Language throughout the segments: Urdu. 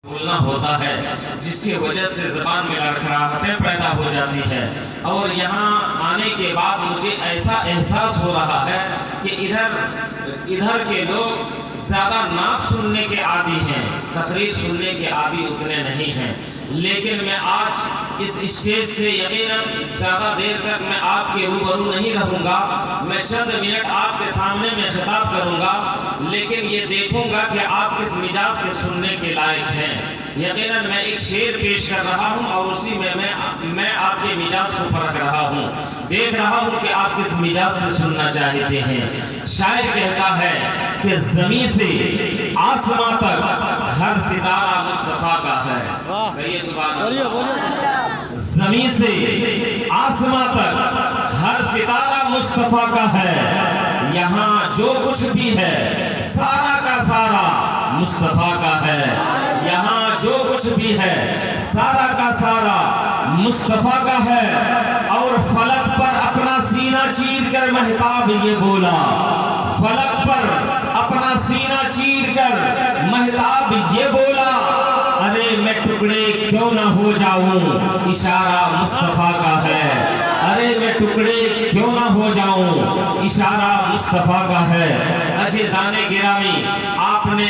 بولنا ہوتا ہے جس کی وجہ سے زبان میں لڑکھڑاہٹیں پیدا ہو جاتی ہے، اور یہاں آنے کے بعد مجھے ایسا احساس ہو رہا ہے کہ ادھر کے لوگ زیادہ نعت سننے کے عادی ہیں، تقریر سننے کے عادی اتنے نہیں ہیں، لیکن میں آج اس اسٹیج سے یقیناً زیادہ دیر تک میں آپ کے روبرو نہیں رہوں گا، میں چند منٹ آپ کے سامنے میں خطاب کروں گا، لیکن یہ دیکھوں گا کہ آپ کس مزاج کے سننے کے لائق ہیں۔ یقیناً میں ایک شعر پیش کر رہا ہوں اور اسی میں آپ کے مزاج کو پرکھ رہا ہوں، دیکھ رہا ہوں کہ آپ کس مزاج سے سننا چاہتے ہیں۔ شاعر کہتا ہے کہ زمین سے آسمان تک ہر ستارہ مصطفیٰ کا ہے۔ کہیے سبحان اللہ۔ زمین سے آسمان تک ہر ستارہ مصطفیٰ کا ہے، یہاں جو کچھ بھی ہے سارا کا سارا مصطفیٰ کا ہے، یہاں جو کچھ بھی ہے سارا کا سارا مصطفیٰ کا ہے۔ اور فلک پر اپنا سینہ چیر کر مہتاب یہ بولا، فلک پر اپنا سینہ چیر کر مہتاب یہ بولا، ارے میں ٹکڑے کیوں نہ ہو جاؤں اشارہ مصطفیٰ کا ہے، ارے میں ٹکڑے کیوں نہ ہو جاؤں اشارہ مصطفیٰ کا ہے۔ عزیزان گرامی، آپ نے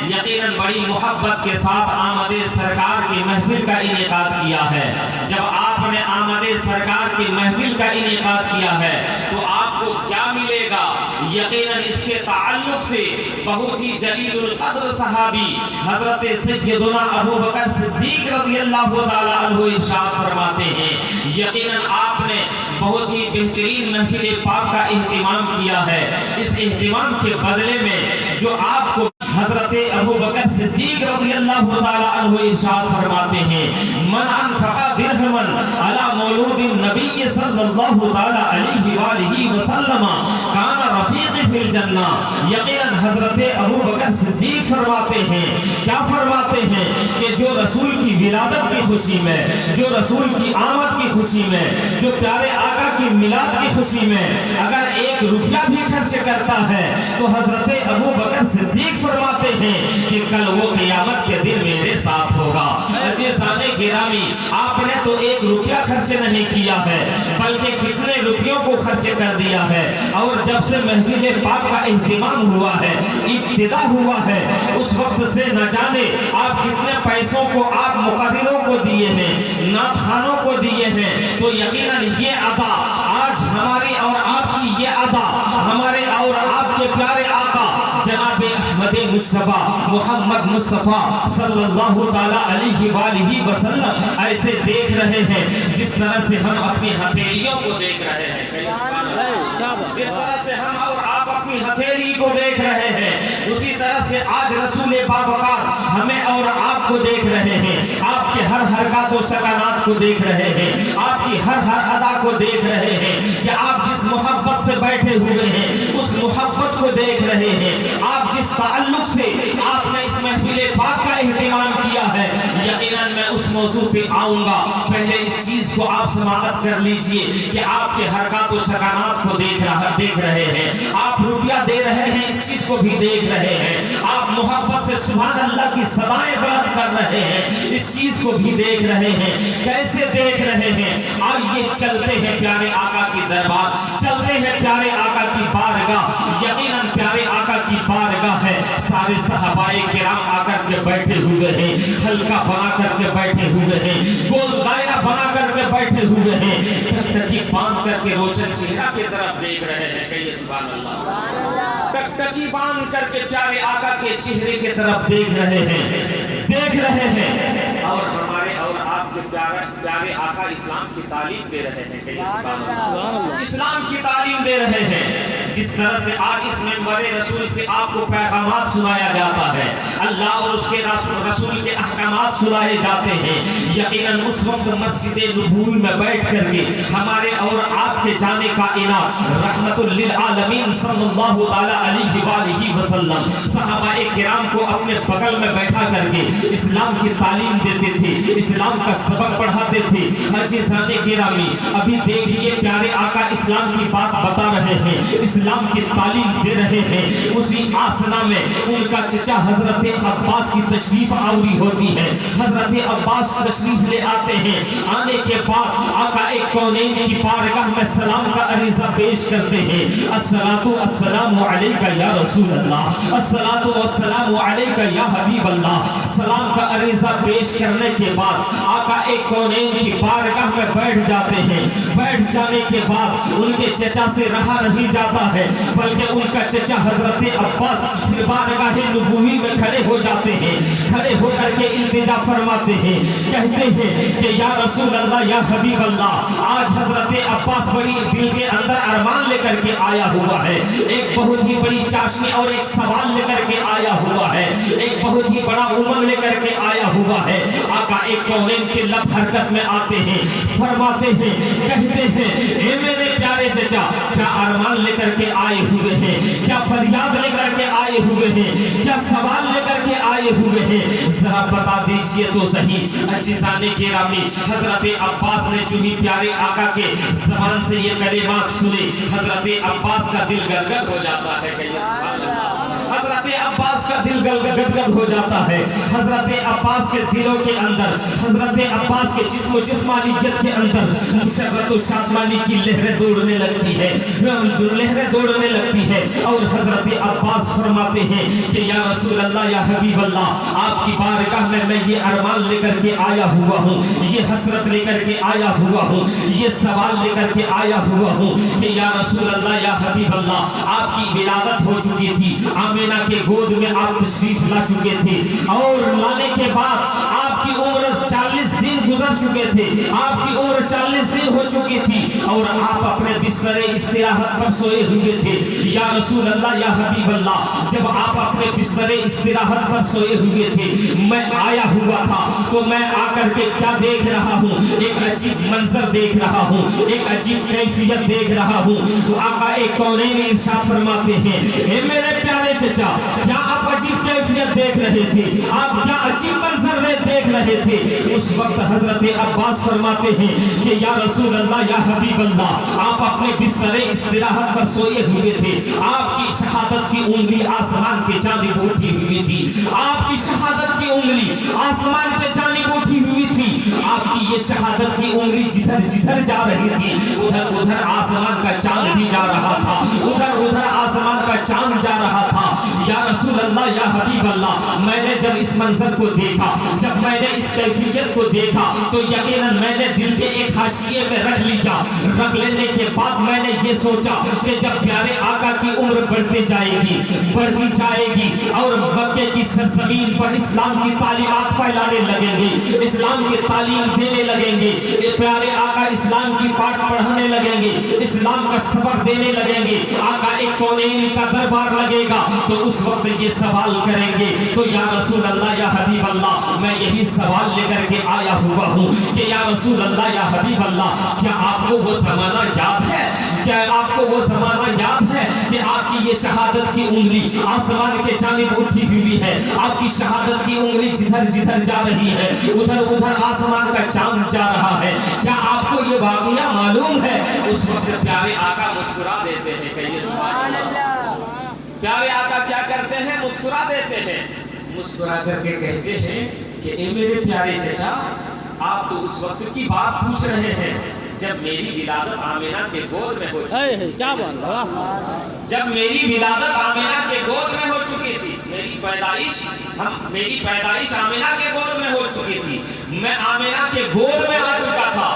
یقیناً بڑی محبت کے ساتھ آمد سرکار کی محفل کا انعقاد کیا ہے۔ جب آپ نے آمد سرکار کی محفل کا انعقاد کیا ہے تو آپ کو کیا ملے گا؟ یقیناً اس کے تعلق سے بہت ہی جلیل القدر صحابی حضرت سیدنا ابو بکر صدیق رضی اللہ تعالیٰ عنہ ارشاد فرماتے ہیں، یقیناً آپ نے بہت ہی بہترین محفل پاک کا اہتمام کیا ہے، اس اہتمام کے بدلے میں جو آپ کو حضرت ابو بکر صدیق رضی اللہ تعالیٰ عنہ ارشاد فرماتے ہیں، من انفق درہما علی مولود النبی صلی اللہ تعالیٰ علیہ وآلہ وسلم کان رفیق فی الجنہ۔ یقیناً حضرت ابو بکر صدیق فرماتے ہیں، کیا فرماتے ہیں کہ جو رسول کی ولادت کی خوشی میں، جو رسول کی آمد کی خوشی میں، جو پیارے آقا کی میلاد کی خوشی میں اگر ایک روپیہ بھی خرچ کرتا ہے تو حضرت ابو بکر صدیق فرماتے ہیں کہ کل وہ قیامت کے دن میرے ساتھ ہوگا۔ عزیزان گرامی، آپ نے تو ایک روپیہ خرچ نہیں کیا ہے بلکہ کتنے روپیوں کو خرچ کر دیا ہے، اور جب سے محفل پاک کا اہتمام ہوا ہے، ابتدا ہوا ہے، اس وقت سے نہ جانے آپ کتنے پیسوں کو آپ مقرروں کو دیے ہیں، نعت خوانوں کو دیے ہیں۔ تو یقیناً یہ ادا آج ہماری اور آپ کی، یہ ادا ہمارے اور آپ کے پیارے آقا جناب احمد مصطفیٰ محمد مصطفیٰ صلی اللہ تعالیٰ علیہ وآلہ وسلم ایسے دیکھ رہے ہیں جس طرح سے ہم اپنی ہتھیلیوں کو دیکھ رہے ہیں، جس طرح سے ہم اور آپ اپنی ہتھیلی کو دیکھ رہے ہیں، اسی طرح سے آج رسول باوقار ہمیں اور آپ کو دیکھ رہے ہیں، آپ کے ہر حرکات و سکنات کو دیکھ رہے ہیں، آپ کی ہر ادا کو دیکھ رہے ہیں کہ آپ جس محبت سے بیٹھے ہوئے ہیں اس محبت کو دیکھ رہے ہیں، آپ جس تعلق سے آپ نے اس محفل پاک کا اہتمام کیا ہے۔ یقیناً میں اس موضوع پہ آؤں گا، پہلے اس چیز کو آپ سماعت کر لیجئے کہ آپ کے حرکات و سکنات کو دیکھ رہے ہیں، آپ روپیہ دے رہے ہیں، اس چیز کو بھی دیکھ رہے ہیں، آپ محبت سے سبحان اللہ کی صدائیں بلند کر رہے ہیں، اس چیز کو بھی دیکھ رہے ہیں۔ کیسے دیکھ رہے ہیں؟ آئیے چلتے ہیں پیارے آقا کی دربار، چلتے ہیں پیارے آقا کی بارگاہ۔ یقیناً پیارے آقا کی بارگاہ ہے، سارے صحابہ کرام آ کر کے بیٹھے ہوئے ہیں، حلقہ بنا کر کے بیٹھے ہوئے ہیں، گول دائرہ بنا کر کے بیٹھے ہوئے ہیں، ٹکٹکی باندھ کر کے روشن چہرہ کی طرف دیکھ رہے ہیں۔ کہیے سبحان اللہ۔ ٹکٹکی باندھ کر کے پیارے آقا کے چہرے کی طرف دیکھ رہے ہیں، اور ہمارے اور آپ کے پیارے آقا اسلام کی تعلیم دے رہے ہیں۔ کہیے سبحان اللہ۔ اسلام کی تعلیم دے رہے ہیں، جس طرح سے آج اس منبر رسول سے آپ کو پیغامات سنایا جاتا ہے، اللہ اور اس کے رسول کے احکامات سنائے جاتے ہیں۔ یقیناً اس وقت مسجد نبوی میں بیٹھ کر کے ہمارے اور آپ کے جانے کائنات رحمت للعالمین صلی اللہ تعالیٰ علیہ وآلہ وسلم صحابہ کرام کو اپنے بغل میں بیٹھا کر کے اسلام کی تعلیم دیتے تھے، اسلام کا سبق پڑھاتے تھے۔ عزیزان گرامی، ابھی دیکھیے پیارے آقا اسلام کی بات بتا رہے ہیں، اسلام کی تعلیم دے رہے ہیں، اسی آسنا میں ان کا چچا حضرت عباس کی تشریف آوری ہوتی ہے۔ حضرت عباس تشریف لے آتے ہیں، آنے کے بعد آقا کونین کی بارگاہ میں سلام کا عریضہ پیش کرتے ہیں۔ الصلاۃ والسلام علیک یا رسول اللہ، الصلاۃ والسلام علیک یا حبیب اللہ۔ سلام کا عریضہ پیش کرنے کے بعد آقا کونین کی بارگاہ میں بیٹھ جاتے ہیں۔ بیٹھ جانے کے بعد ان کے چچا سے رہا نہیں جاتا ہے، بلکہ ان کا چچا حضرت عباس پھر بارگاہ نبوی میں کھڑے ہو جاتے ہیں۔ کھڑے ہو کر کے التجا فرماتے ہیں، کہتے ہیں کہ یا رسول اللہ، یا حبیب اللہ، آج حضرت عباس بڑی دل کے اندر ارمان لے کر کے آیا ہوا ہے، ایک بہت ہی بڑی چاشنی اور ایک سوال لے کر کے آیا ہوا ہے، ایک بہت ہی بڑا امنگ لے کر کے آیا ہوا ہے۔ آقا کونین کے لب حرکت میں آتے ہیں، فرماتے ہیں، کہتے ہیں، اے میرے پیارے چچا، کیا ارمان لے کر کے آئے ہوئے ہیں؟ کیا فریاد لے کر کے آئے ہوئے ہیں؟ کیا سوال لے کر کے آئے ہوئے ہیں؟ ذرا بتا دیجئے تو صحیح۔ عزیزان گرامی، حضرت عباس نے جو ہی پیارے آقا کے زبان سے یہ کلمات سنے، حضرت عباس کا دل گدگد ہو جاتا ہے۔ حضرت عباس کا دل گدگد ہو جاتا ہے۔ حضرت عباس کے دلوں کے اندر، حضرت عباس کے جسم و جسمانیت کے اندر مشرت و شادمانی کی لہریں دوڑنے لگتی ہے، لہریں دوڑنے لگتی ہے، اور حضرت عباس فرماتے ہیں کہ یا رسول اللہ، یا حبیب اللہ، آپ کی بارگاہ میں میں یہ ارمان لے کر کے آیا ہوا ہوں، یہ حسرت لے کر کے آیا ہوا ہوں، یہ سوال لے کر کے آیا ہوا ہوں کہ یا رسول اللہ، یا حبیب اللہ، آپ کی ولادت ہو چکی تھی، آمینہ کے گود میں آپ تشریف لا چکے تھے، اور لانے کے بعد آپ کی عمر 40 دن گزر چکے تھے، آپ کی عمر 40 دن ہو چکی تھی، اور آپ اپنے بستر استراحت پر سوئے ہوئے تھے۔ یا رسول اللہ، یا حبیب اللہ، جب آپ اپنے بستر استراحت پر سوئے ہوئے تھے، میں آیا ہوا تھا، تو میں آ کر کے کیا دیکھ رہا ہوں؟ ایک عجیب منظر دیکھ رہا ہوں، ایک عجیب کیفیت دیکھ رہا ہوں۔ آقا کونین ارشاد فرماتے ہیں، اے میرے پیارے چچا، کیا آپ عجیب کیفیت دیکھ رہے تھے؟ آپ کیا عجیب منظر دیکھ رہے تھے؟ اس وقت حضرت عباس فرماتے ہیں کہ یا رسول اللہ، یا حبیب اللہ، آپ اپنے بستر استراحت پر سوئے ہوئے تھے، آپ کی شہادت کی انگلی آسمان کے جانب اٹھی ہوئی تھی، آپ کی شہادت کی انگلی آسمان کے جانب اٹھی ہوئی تھی، آپ کی یہ شہادت کی انگلی جدھر جدھر جا رہی تھی، ادھر ادھر آسمان کا چاند بھی جا رہا تھا، ادھر ادھر آسمان کا چاند جا رہا تھا۔ یا رسول اللہ، یا حبیب اللہ، میں نے جب اس منظر کو دیکھا، جب میں نے اس کیفیت کو دیکھا، تو یقیناً میں نے دل کے ایک حاشیے میں رکھ لیا۔ رکھ لینے کے بعد میں نے یہ سوچا کہ جب پیارے آقا کی عمر بڑھتی جائے گی، بڑھتی جائے گی، اور مکے کی سرزمین پر اسلام کی تعلیمات پھیلانے لگیں گے، اسلام کی تعلیم دینے لگیں گے، پیارے آقا اسلام کی پاٹ پڑھانے لگیں گے، اسلام کا سبق دینے لگیں گے، آقا کونین کا دربار لگے گا، تو اس وقت یہ سوال کریں گے، تو یا رسول اللہ، یا حبیب اللہ، میں یہی سوال لے کر کے آیا ہوا ہوں کہ یا رسول اللہ، یا حبیب اللہ، کیا آپ کو وہ زمانہ یاد ہے؟ کیا آپ کو وہ زمانہ یاد ہے کہ آپ کی یہ شہادت کی انگلی آسمان کے جانب اٹھی ہوئی ہے، آپ کی شہادت کی انگلی جدھر جدھر جا رہی ہے، ادھر ادھر آسمان کا چاند جا رہا ہے، کیا آپ کو یہ واقعہ معلوم ہے؟ اس وقت پیارے آقا مسکرا دیتے ہیں، کہیے سبحان اللہ۔ پیارے آقا کیا کرتے ہیں؟ مسکرا دیتے ہیں، مسکرا کر کے کہتے ہیں کہ اے میرے پیارے چچا، آپ تو اس وقت کی بات پوچھ رہے ہیں جب میری ولادت آمینہ کے گود میں ہو چکی تھی، جب میری ولادت آمینہ کے گود میں ہو چکی تھی، میری پیدائش آمینہ کے گود میں ہو چکی تھی، میں آمینہ کے گود میں آ چکا تھا،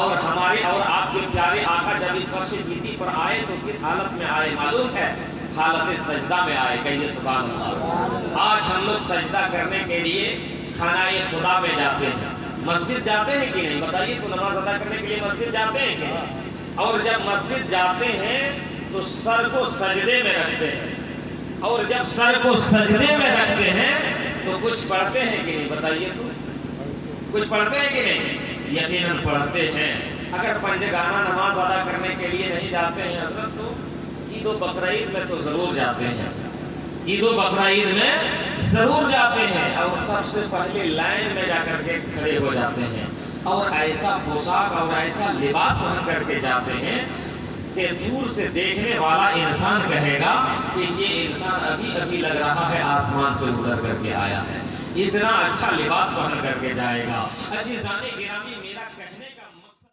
اور ہمارے اور آپ کے پیارے آقا جب اس فرش گیتی پر آئے تو کس حالت میں آئے معلوم ہے؟ حالت سجدہ میں آئے، کہیے سبحان اللہ۔ آج ہم لوگ سجدہ کرنے کے لیے خانہ خدا میں جاتے ہیں، مسجد جاتے ہیں کہ نہیں؟ بتائیے، تو نماز ادا کرنے کے لیے مسجد جاتے ہیں کہ نہیں؟ اور جب مسجد جاتے ہیں تو سر کو سجدے میں رکھتے ہیں، اور جب سر کو سجدے میں رکھتے ہیں تو کچھ پڑھتے ہیں کہ نہیں؟ بتائیے، تو کچھ پڑھتے ہیں کہ نہیں؟ یقیناً پڑھتے ہیں۔ اگر پنجگانہ نماز ادا کرنے کے لیے نہیں جاتے ہیں حضرت، تو عید و بقرعید میں تو ضرور جاتے ہیں، عید و بقرعید میں ضرور جاتے ہیں، اور سب سے پہلے لائن میں جا کر کے کھڑے ہو جاتے ہیں، اور ایسا پوشاک اور ایسا لباس پہن کر کے جاتے ہیں کہ دور سے دیکھنے والا انسان کہے گا کہ یہ انسان ابھی ابھی لگ رہا ہے آسمان سے اتر کر کے آیا ہے، اتنا اچھا لباس پہن کر کے جائے گا۔ عزیزان گرامی، میرا کہنے کا